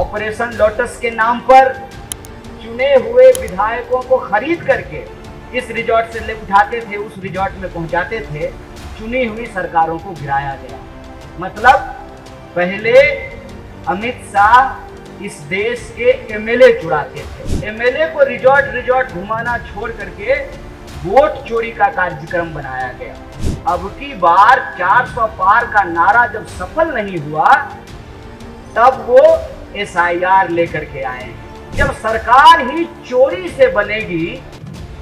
Operation lotus के नाम पर चुने हुए विधायकों को खरीद करके इस रिजॉर्ट से ले उठाते थे, उस रिजॉर्ट में पहुंचाते थे। चुनी हुई सरकारों को गिराया गया। मतलब पहले अमित शाह इस देश के एमएलए चुराते थे। एमएलए को रिजॉर्ट घुमाना छोड़ करके वोट चोरी का कार्यक्रम बनाया गया। अब की बार 400 पार का नारा जब सफल नहीं हुआ, तब वो एसआईआर लेकर के आए हैं। जब सरकार ही चोरी से बनेगी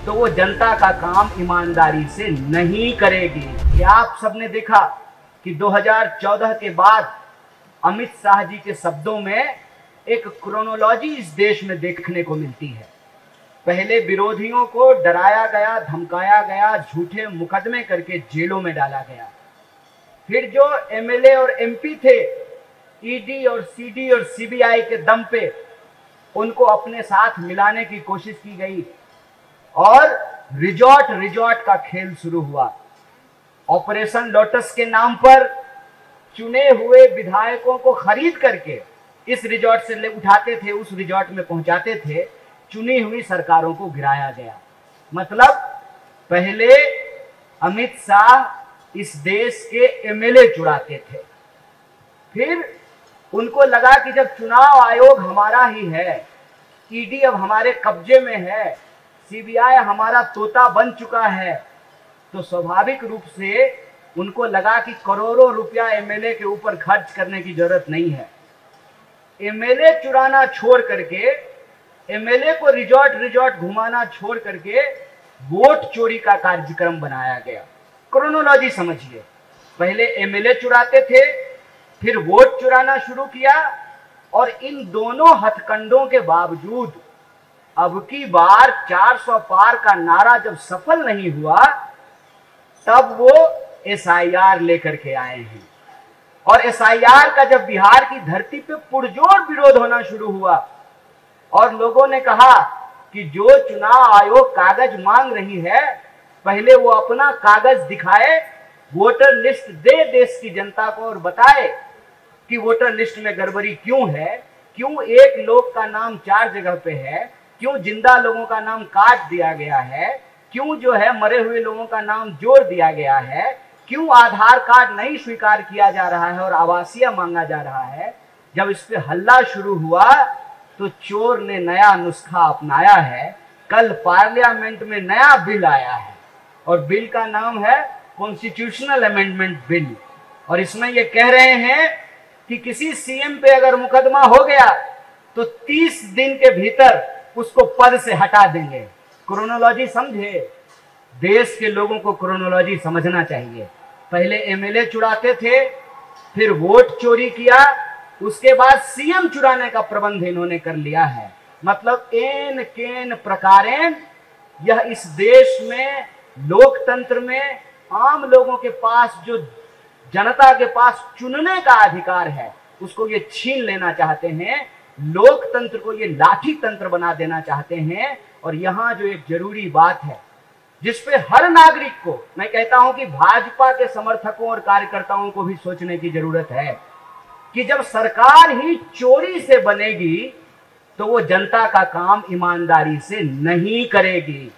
तो वो जनता का काम ईमानदारी से नहीं करेगी। क्या आप सबने देखा कि 2014 के बाद अमित शाह जी के शब्दों में एक क्रोनोलॉजी इस देश में देखने को मिलती है। पहले विरोधियों को डराया गया, धमकाया गया, झूठे मुकदमे करके जेलों में डाला गया। फिर जो एमएलए और एमपी थे, ईडी और सीडी और सीबीआई के दम पे उनको अपने साथ मिलाने की कोशिश की गई और रिजॉर्ट का खेल शुरू हुआ। ऑपरेशन लोटस के नाम पर चुने हुए विधायकों को खरीद करके इस रिजॉर्ट से ले उठाते थे, उस रिजॉर्ट में पहुंचाते थे। चुनी हुई सरकारों को गिराया गया। मतलब पहले अमित शाह इस देश के एमएलए चुराते थे, फिर उनको लगा कि जब चुनाव आयोग हमारा ही है, ईडी अब हमारे कब्जे में है, सीबीआई हमारा तोता बन चुका है, तो स्वाभाविक रूप से उनको लगा कि करोड़ों रुपया एमएलए के ऊपर खर्च करने की जरूरत नहीं है। एमएलए चुराना छोड़ करके, एमएलए को रिजॉर्ट घुमाना छोड़ करके वोट चोरी का कार्यक्रम बनाया गया। क्रोनोलॉजी समझिए, पहले एमएलए चुराते थे, फिर वोट चुराना शुरू किया, और इन दोनों हथकंडों के बावजूद अब की बार 400 पार का नारा जब सफल नहीं हुआ, तब वो एसआईआर लेकर के आए हैं। और एसआईआर का जब बिहार की धरती पे पुरजोर विरोध होना शुरू हुआ और लोगों ने कहा कि जो चुनाव आयोग कागज मांग रही है, पहले वो अपना कागज दिखाए, वोटर लिस्ट दे देश की जनता को और बताए कि वोटर लिस्ट में गड़बड़ी क्यों है, क्यों एक लोग का नाम 4 जगह पे है, क्यों जिंदा लोगों का नाम काट दिया गया है, क्यों जो है मरे हुए लोगों का नाम जोड़ दिया गया है, क्यों आधार कार्ड नहीं स्वीकार किया जा रहा है और आवासीय मांगा जा रहा है। जब इस पे हल्ला शुरू हुआ तो चोर ने नया नुस्खा अपनाया है। कल पार्लियामेंट में नया बिल आया है और बिल का नाम है कॉन्स्टिट्यूशनल अमेंडमेंट बिल, और इसमें ये कह रहे हैं कि किसी सीएम पे अगर मुकदमा हो गया तो 30 दिन के भीतर उसको पद से हटा देंगे। क्रोनोलॉजी समझे, देश के लोगों को क्रोनोलॉजी समझना चाहिए। पहले एमएलए चुराते थे, फिर वोट चोरी किया, उसके बाद सीएम चुराने का प्रबंध इन्होंने कर लिया है। मतलब एन केन प्रकारेण यह इस देश में लोकतंत्र में आम लोगों के पास जो जनता के पास चुनने का अधिकार है, उसको ये छीन लेना चाहते हैं। लोकतंत्र को ये लाठी तंत्र बना देना चाहते हैं। और यहाँ जो एक जरूरी बात है जिसपे हर नागरिक को, मैं कहता हूं कि भाजपा के समर्थकों और कार्यकर्ताओं को भी सोचने की जरूरत है कि जब सरकार ही चोरी से बनेगी तो वो जनता का काम ईमानदारी से नहीं करेगी।